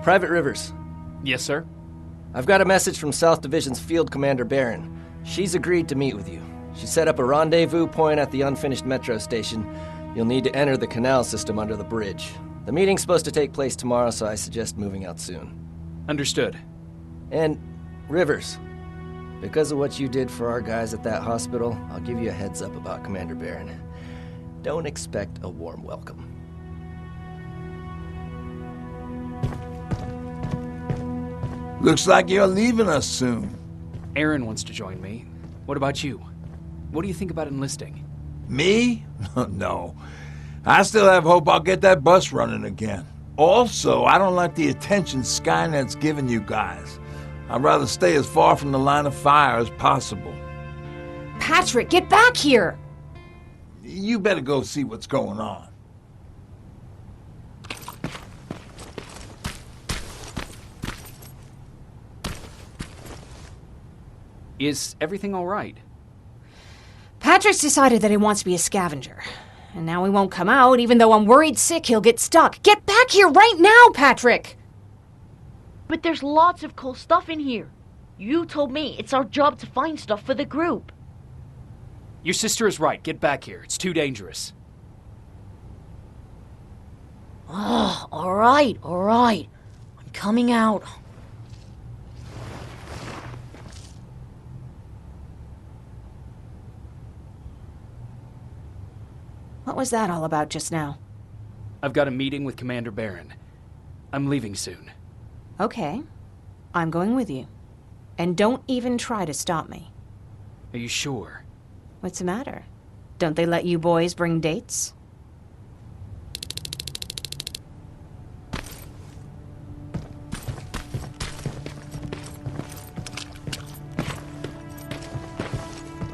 Private Rivers. Yes, sir? I've got a message from South Division's Field Commander Barron. She's agreed to meet with you. She set up a rendezvous point at the unfinished metro station. You'll need to enter the canal system under the bridge. The meeting's supposed to take place tomorrow, so I suggest moving out soon. Understood. And, Rivers, because of what you did for our guys at that hospital, I'll give you a heads up about Commander Barron. Don't expect a warm welcome. Looks like you're leaving us soon. Aaron wants to join me. What about you? What do you think about enlisting? Me? No. I still have hope I'll get that bus running again. Also, I don't like the attention Skynet's giving you guys. I'd rather stay as far from the line of fire as possible. Patrick, get back here! You better go see what's going on. Is everything all right? Patrick's decided that he wants to be a scavenger. And now he won't come out, even though I'm worried sick he'll get stuck. Get back here right now, Patrick! But there's lots of cool stuff in here. You told me it's our job to find stuff for the group. Your sister is right. Get back here. It's too dangerous. Oh, all right. I'm coming out. What was that all about just now? I've got a meeting with Commander Barron. I'm leaving soon. Okay. I'm going with you. And don't even try to stop me. Are you sure? What's the matter? Don't they let you boys bring dates?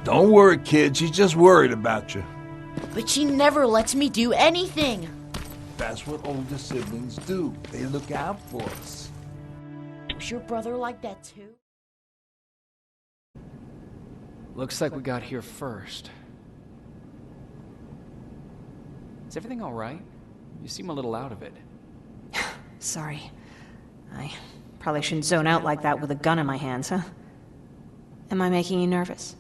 Don't worry, kid. She's just worried about you. But she never lets me do anything. That's what older siblings do. They look out for us. Was your brother like that too? Looks like we got here first. Is everything all right? You seem a little out of it. Sorry. I probably shouldn't zone out like that with a gun in my hands, huh? Am I making you nervous?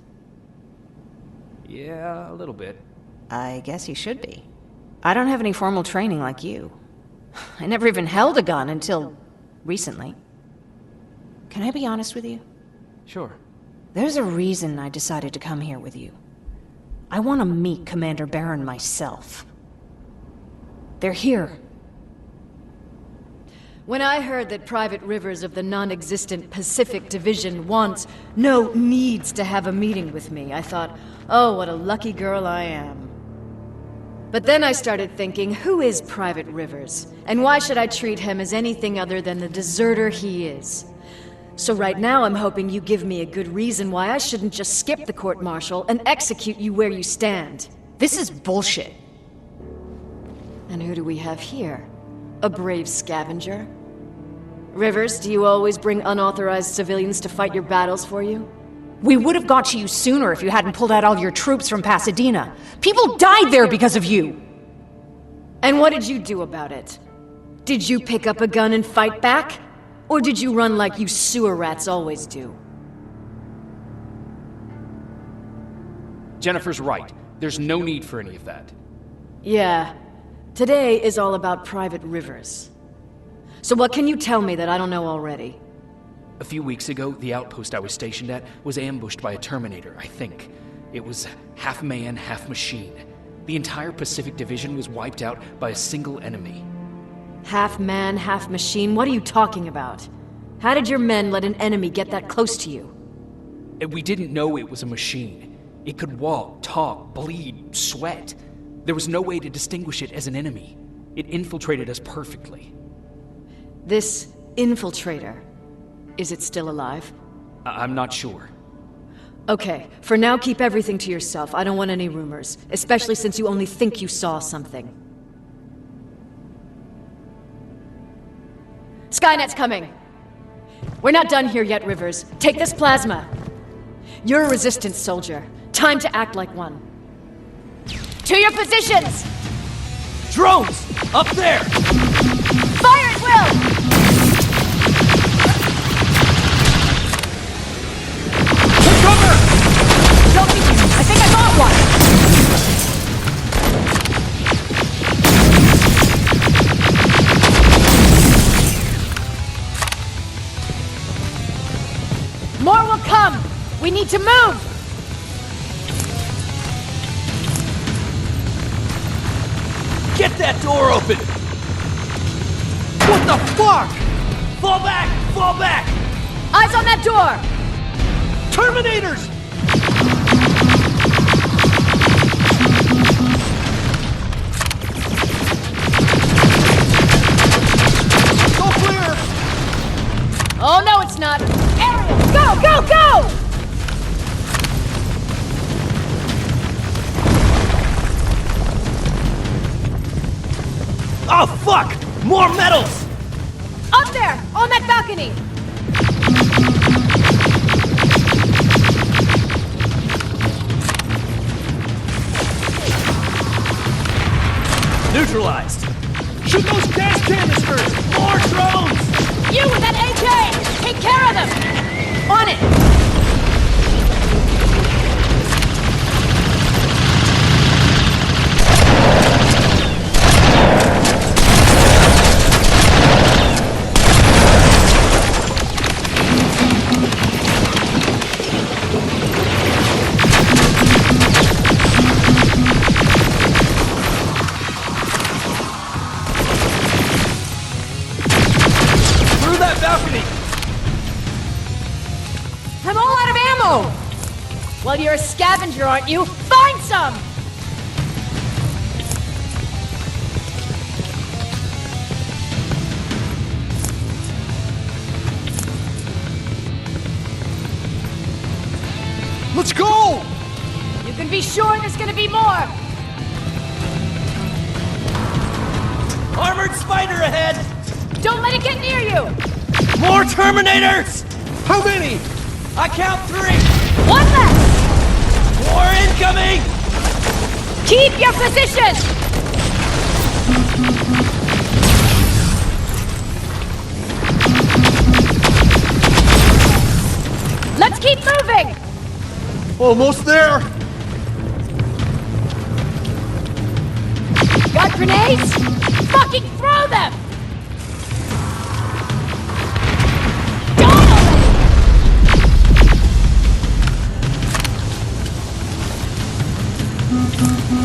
Yeah, a little bit. I guess you should be. I don't have any formal training like you. I never even held a gun until recently. Can I be honest with you? Sure. There's a reason I decided to come here with you. I want to meet Commander Barron myself. They're here. When I heard that Private Rivers of the non-existent Pacific Division needs to have a meeting with me, I thought, oh, what a lucky girl I am. But then I started thinking, who is Private Rivers? And why should I treat him as anything other than the deserter he is? So right now I'm hoping you give me a good reason why I shouldn't just skip the court-martial and execute you where you stand. This is bullshit. And who do we have here? A brave scavenger? Rivers, do you always bring unauthorized civilians to fight your battles for you? We would have got to you sooner if you hadn't pulled out all your troops from Pasadena. People died there because of you! And what did you do about it? Did you pick up a gun and fight back? Or did you run like you sewer rats always do? Jennifer's right. There's no need for any of that. Yeah. Today is all about Private Rivers. So what can you tell me that I don't know already? A few weeks ago, the outpost I was stationed at was ambushed by a Terminator, I think. It was half man, half machine. The entire Pacific Division was wiped out by a single enemy. Half man, half machine? What are you talking about? How did your men let an enemy get that close to you? We didn't know it was a machine. It could walk, talk, bleed, sweat. There was no way to distinguish it as an enemy. It infiltrated us perfectly. This infiltrator, is it still alive? I'm not sure. Okay, for now keep everything to yourself. I don't want any rumors, especially since you only think you saw something. Skynet's coming! We're not done here yet, Rivers. Take this plasma. You're a resistance soldier. Time to act like one. To your positions! Drones! Up there! Fire at will! We need to move! Get that door open! What the fuck? Fall back! Fall back! Eyes on that door! Terminators! Go clear! Oh, no, it's not. Ariel, go, go, go! Oh, fuck! More metals! Up there, on that balcony! Neutralized! Shoot those gas canisters! More drones! You with that AK! Take care of them! On it! Through that balcony! I'm all out of ammo! Well, you're a scavenger, aren't you? Find some! Let's go! You can be sure there's gonna be more! Armored spider ahead! Don't let it get near you! More Terminators! How many? I count 3! One left! More incoming! Keep your position! Let's keep moving! Almost there! Got grenades? Fucking throw them! Die already!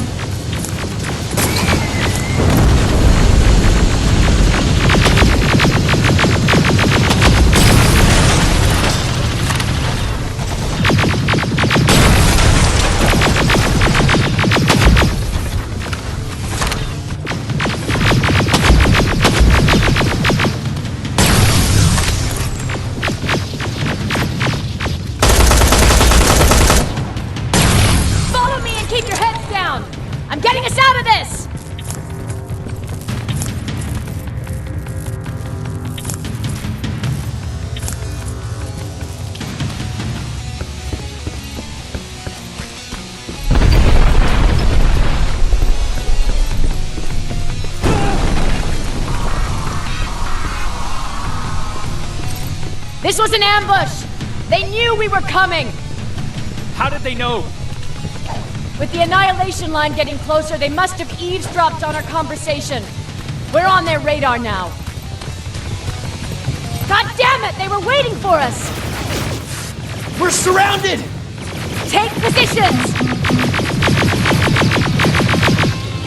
Follow me and keep your heads down! I'm getting us out of this! This was an ambush! They knew we were coming! How did they know? With the annihilation line getting closer, they must have eavesdropped on our conversation. We're on their radar now. God damn it! They were waiting for us! We're surrounded! Take positions!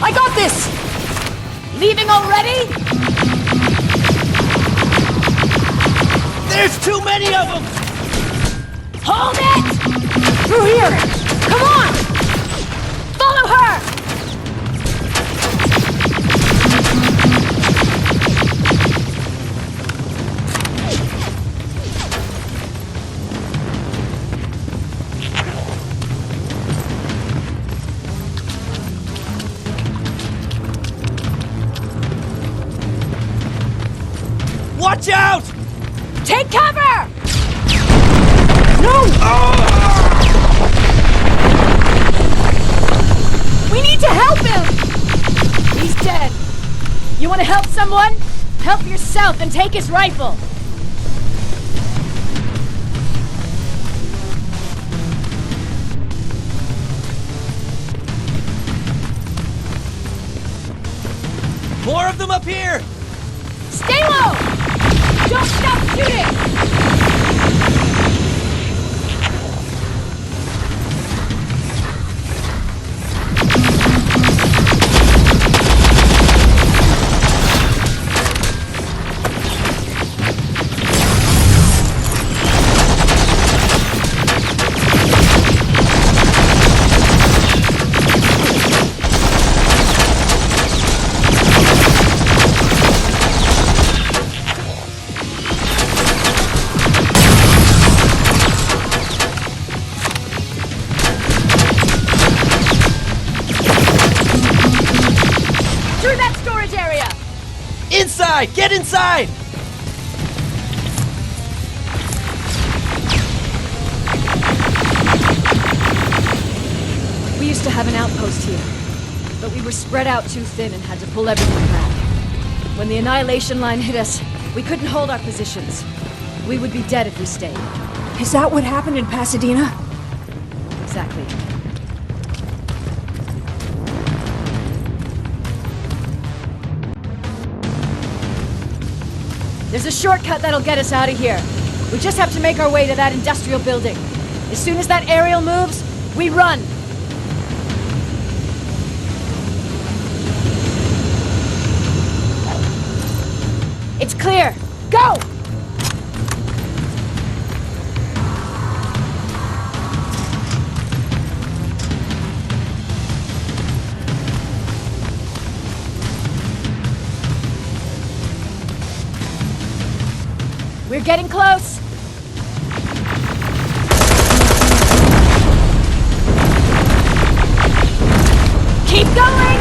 I got this! Leaving already? There's too many of them! Hold it! Through here! Come on! Follow her! Watch out! Take cover! No! We need to help him! He's dead. You want to help someone? Help yourself and take his rifle. More of them up here! Stay low! Don't stop shooting! inside! Get inside! We used to have an outpost here, but we were spread out too thin and had to pull everything back. When the annihilation line hit us, we couldn't hold our positions. We would be dead if we stayed. Is that what happened in Pasadena? Exactly. There's a shortcut that'll get us out of here. We just have to make our way to that industrial building. As soon as that aerial moves, we run! It's clear! Go! We're getting close! Keep going!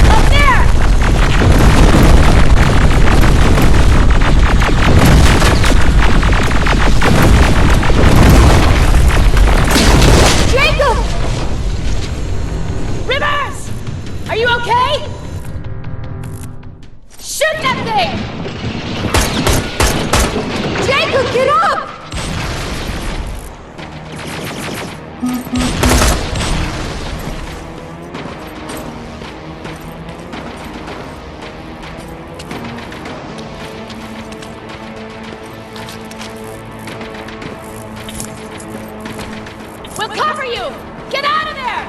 Up there! Jacob! Rivers! Are you okay? Shoot that thing! Jacob, get up! We'll cover you! Get out of there!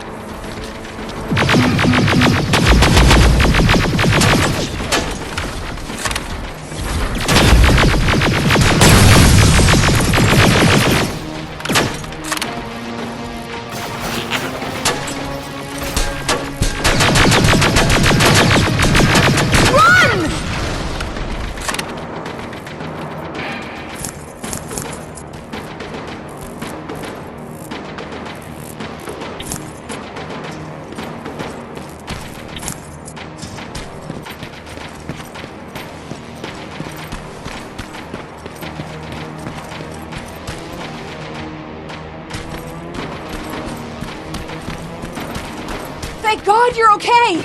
Thank God you're okay!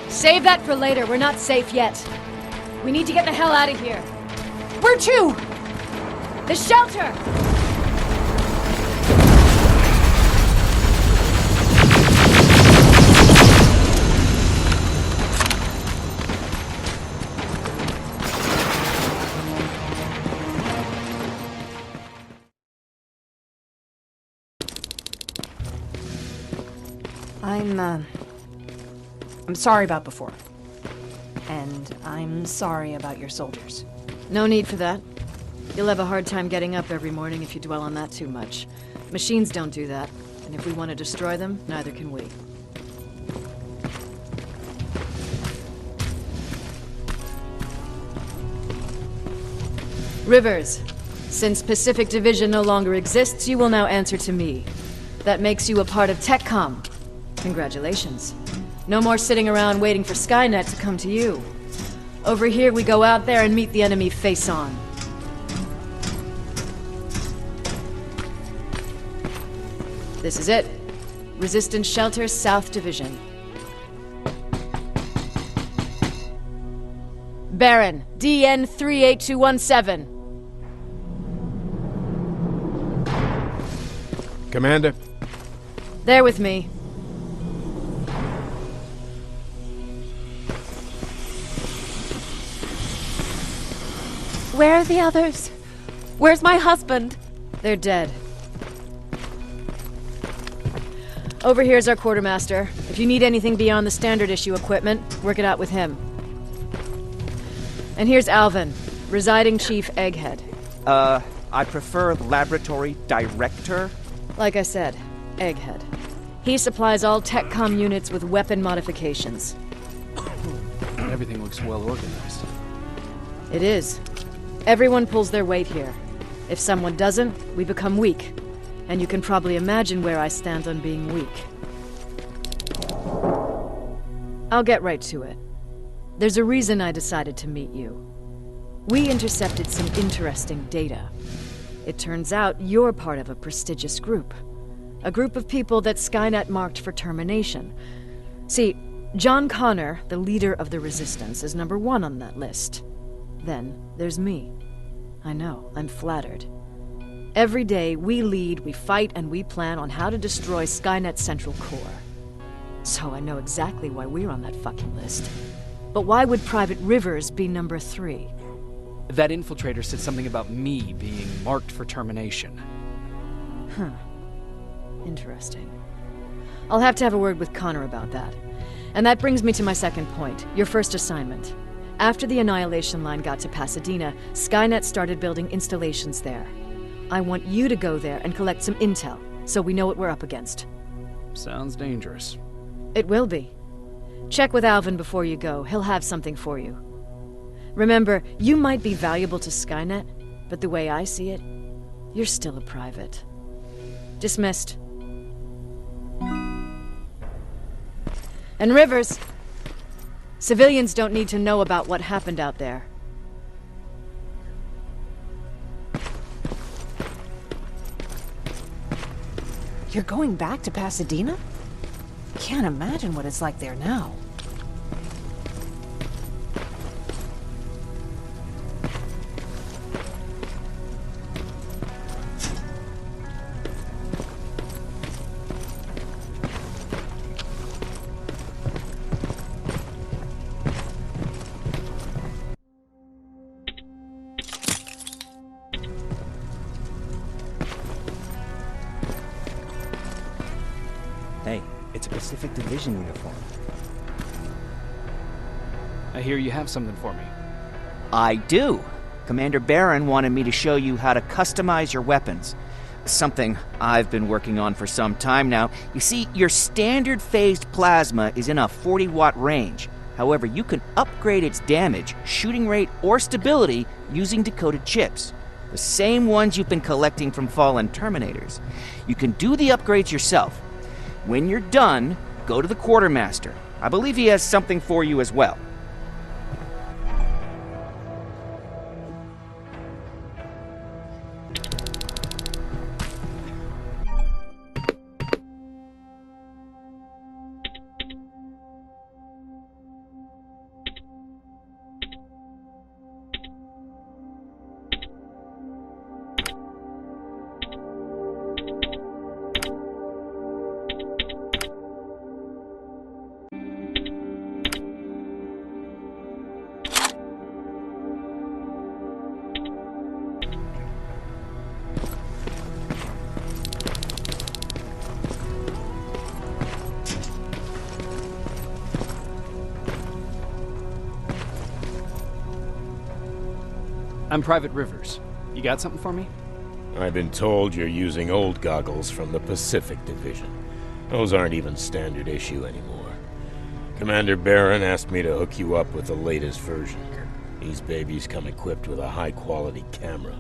Save that for later. We're not safe yet. We need to get the hell out of here. Where to? The shelter! I'm sorry about before. And I'm sorry about your soldiers. No need for that. You'll have a hard time getting up every morning if you dwell on that too much. Machines don't do that, and if we want to destroy them, neither can we. Rivers, since Pacific Division no longer exists, you will now answer to me. That makes you a part of TechCom. Congratulations. No more sitting around waiting for Skynet to come to you. Over here, we go out there and meet the enemy face on. This is it. Resistance Shelter, South Division. Baron, DN 38217. Commander? They're with me. Where are the others? Where's my husband? They're dead. Over here's our quartermaster. If you need anything beyond the standard issue equipment, work it out with him. And here's Alvin, residing chief Egghead. I prefer laboratory director. Like I said, Egghead. He supplies all TechCom units with weapon modifications. Everything looks well organized. It is. Everyone pulls their weight here. If someone doesn't, we become weak. And you can probably imagine where I stand on being weak. I'll get right to it. There's a reason I decided to meet you. We intercepted some interesting data. It turns out you're part of a prestigious group. A group of people that Skynet marked for termination. See, John Connor, the leader of the Resistance, is number 1 on that list. Then there's me. I know, I'm flattered. Every day, we lead, we fight, and we plan on how to destroy Skynet's central core. So I know exactly why we're on that fucking list. But why would Private Rivers be number 3? That infiltrator said something about me being marked for termination. Huh. Interesting. I'll have to have a word with Connor about that. And that brings me to my second point, your first assignment. After the Annihilation Line got to Pasadena, Skynet started building installations there. I want you to go there and collect some intel, so we know what we're up against. Sounds dangerous. It will be. Check with Alvin before you go. He'll have something for you. Remember, you might be valuable to Skynet, but the way I see it, you're still a private. Dismissed. And Rivers, civilians don't need to know about what happened out there. You're going back to Pasadena? Can't imagine what it's like there now. Hey, it's a Pacific Division uniform. I hear you have something for me. I do. Commander Barron wanted me to show you how to customize your weapons. Something I've been working on for some time now. You see, your standard phased plasma is in a 40-watt range. However, you can upgrade its damage, shooting rate, or stability using decoded chips. The same ones you've been collecting from fallen Terminators. You can do the upgrades yourself. When you're done, go to the Quartermaster. I believe he has something for you as well. I'm Private Rivers. You got something for me? I've been told you're using old goggles from the Pacific Division. Those aren't even standard issue anymore. Commander Barron asked me to hook you up with the latest version. These babies come equipped with a high-quality camera.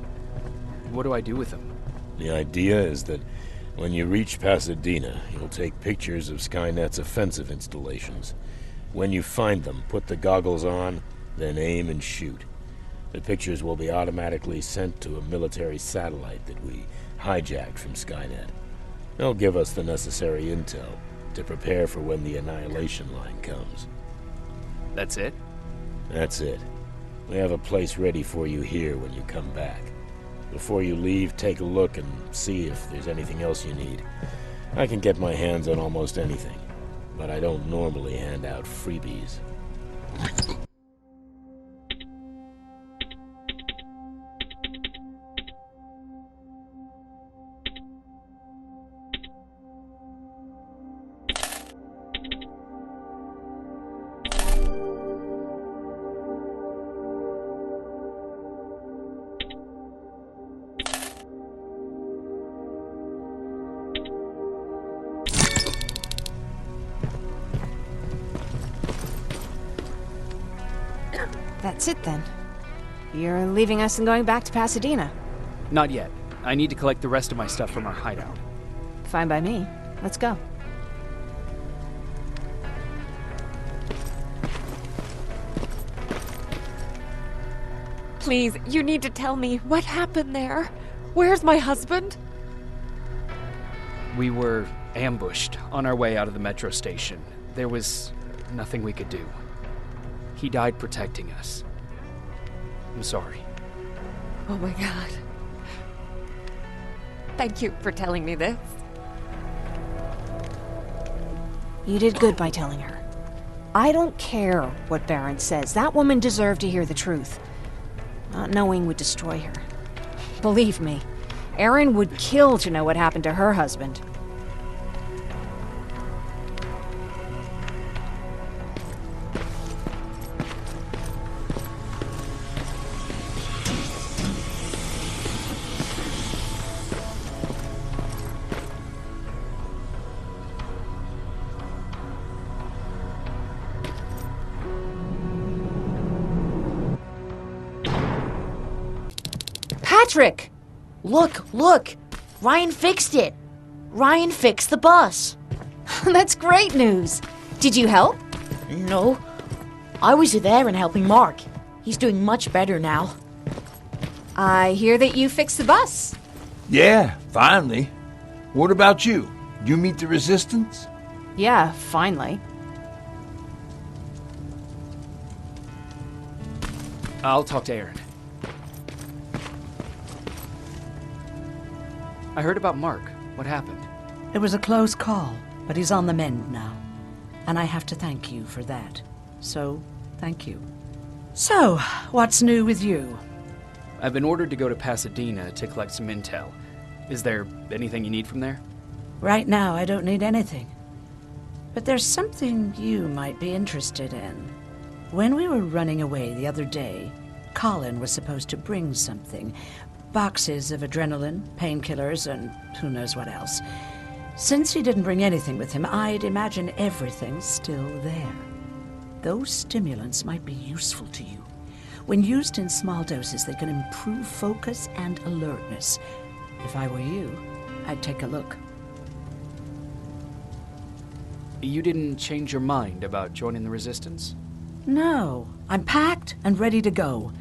What do I do with them? The idea is that when you reach Pasadena, you'll take pictures of Skynet's offensive installations. When you find them, put the goggles on, then aim and shoot. The pictures will be automatically sent to a military satellite that we hijacked from Skynet. They'll give us the necessary intel to prepare for when the Annihilation Line comes. That's it? That's it. We have a place ready for you here when you come back. Before you leave, take a look and see if there's anything else you need. I can get my hands on almost anything, but I don't normally hand out freebies. That's it then. You're leaving us and going back to Pasadena. Not yet. I need to collect the rest of my stuff from our hideout. Fine by me. Let's go. Please, you need to tell me what happened there. Where's my husband? We were ambushed on our way out of the metro station. There was nothing we could do. He died protecting us. I'm sorry. Oh my god. Thank you for telling me this. You did good by telling her. I don't care what Baron says. That woman deserved to hear the truth. Not knowing would destroy her. Believe me, Erin would kill to know what happened to her husband. Patrick! Look! Ryan fixed it! Ryan fixed the bus! That's great news! Did you help? No. I was there and helping Mark. He's doing much better now. I hear that you fixed the bus. Yeah, finally. What about you? You meet the resistance? Yeah, finally. I'll talk to Erin. I heard about Mark. What happened? It was a close call, but he's on the mend now. And I have to thank you for that. So, thank you. So, what's new with you? I've been ordered to go to Pasadena to collect some intel. Is there anything you need from there? Right now, I don't need anything. But there's something you might be interested in. When we were running away the other day, Colin was supposed to bring something. Boxes of adrenaline, painkillers, and who knows what else. Since he didn't bring anything with him, I'd imagine everything's still there. Those stimulants might be useful to you. When used in small doses, they can improve focus and alertness. If I were you, I'd take a look. You didn't change your mind about joining the Resistance? No, I'm packed and ready to go.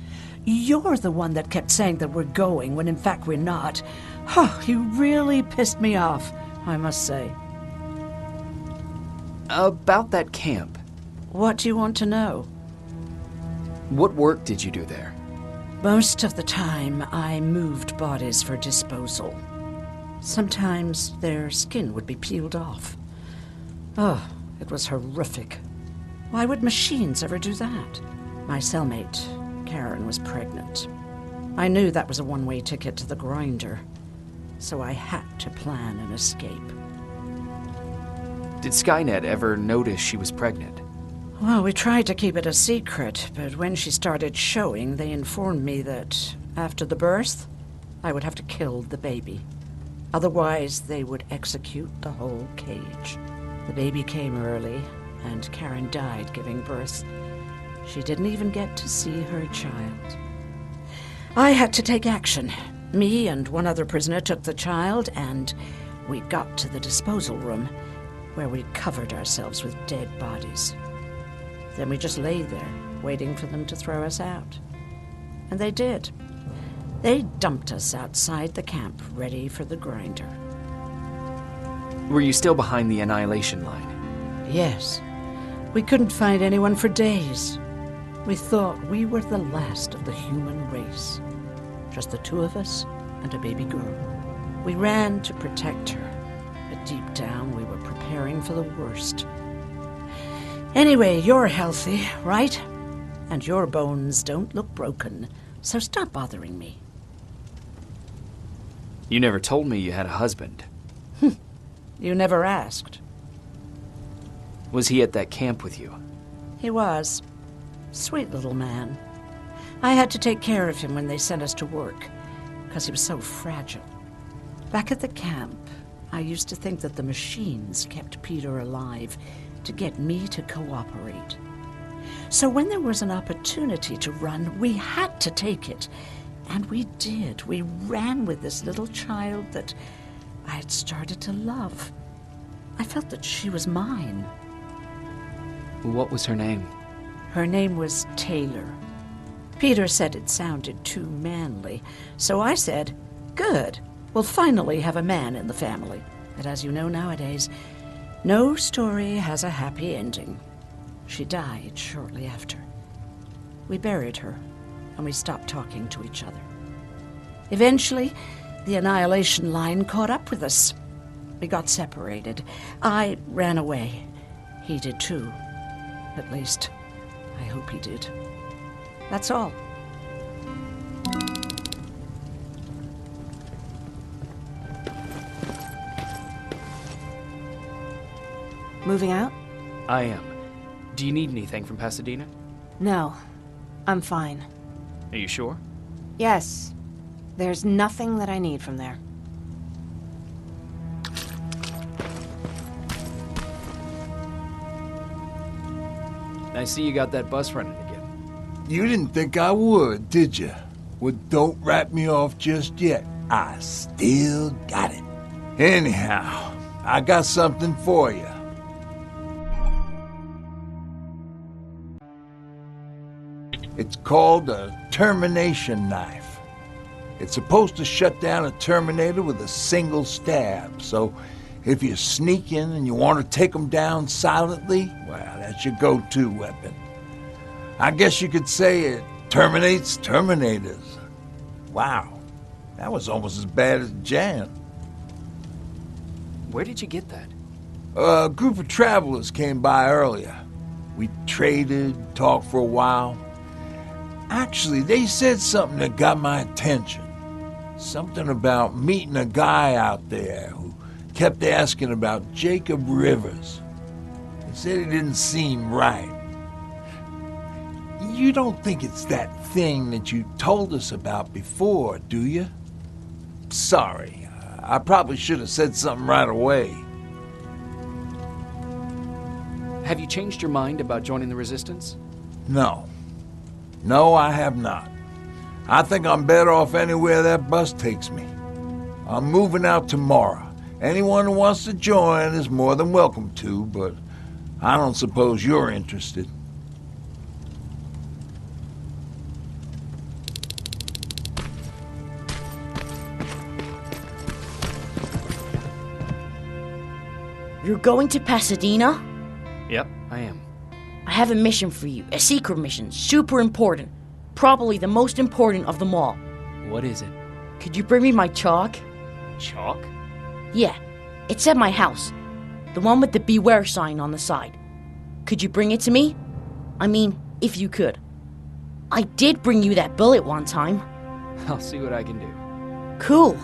You're the one that kept saying that we're going when in fact we're not. Oh, you really pissed me off, I must say. About that camp. What do you want to know? What work did you do there? Most of the time, I moved bodies for disposal. Sometimes their skin would be peeled off. Oh, it was horrific. Why would machines ever do that? My cellmate, Karen, was pregnant. I knew that was a one-way ticket to the grinder, so I had to plan an escape. Did Skynet ever notice she was pregnant? Well, we tried to keep it a secret, but when she started showing, they informed me that after the birth, I would have to kill the baby. Otherwise, they would execute the whole cage. The baby came early, and Karen died giving birth. She didn't even get to see her child. I had to take action. Me and one other prisoner took the child, and we got to the disposal room, where we covered ourselves with dead bodies. Then we just lay there, waiting for them to throw us out. And they did. They dumped us outside the camp, ready for the grinder. Were you still behind the annihilation line? Yes. We couldn't find anyone for days. We thought we were the last of the human race. Just the two of us and a baby girl. We ran to protect her, but deep down we were preparing for the worst. Anyway, you're healthy, right? And your bones don't look broken, so stop bothering me. You never told me you had a husband. You never asked. Was he at that camp with you? He was. Sweet little man. I had to take care of him when they sent us to work, because he was so fragile. Back at the camp, I used to think that the machines kept Peter alive to get me to cooperate. So when there was an opportunity to run, we had to take it. And we did. We ran with this little child that I had started to love. I felt that she was mine. What was her name? Her name was Taylor. Peter said it sounded too manly, so I said, good, we'll finally have a man in the family. But as you know nowadays, no story has a happy ending. She died shortly after. We buried her, and we stopped talking to each other. Eventually, the Annihilation Line caught up with us. We got separated. I ran away. He did too. At least, I hope he did. That's all. Moving out? I am. Do you need anything from Pasadena? No. I'm fine. Are you sure? Yes. There's nothing that I need from there. I see you got that bus running again. You didn't think I would, did you? Well, don't wrap me off just yet. I still got it. Anyhow, I got something for you. It's called a termination knife. It's supposed to shut down a Terminator with a single stab, so if you're sneaking and you want to take them down silently, well, that's your go-to weapon. I guess you could say it terminates Terminators. Wow, that was almost as bad as Jan. Where did you get that? A group of travelers came by earlier. We traded, talked for a while. Actually, they said something that got my attention. Something about meeting a guy out there who kept asking about Jacob Rivers. They said it didn't seem right. You don't think it's that thing that you told us about before, do you? Sorry, I probably should have said something right away. Have you changed your mind about joining the Resistance? No. No, I have not. I think I'm better off anywhere that bus takes me. I'm moving out tomorrow. Anyone who wants to join is more than welcome to, but I don't suppose you're interested. You're going to Pasadena? Yep, I am. I have a mission for you. A secret mission. Super important. Probably the most important of them all. What is it? Could you bring me my chalk? Chalk? Yeah. It's at my house. The one with the beware sign on the side. Could you bring it to me? I mean, if you could. I did bring you that bullet one time. I'll see what I can do. Cool.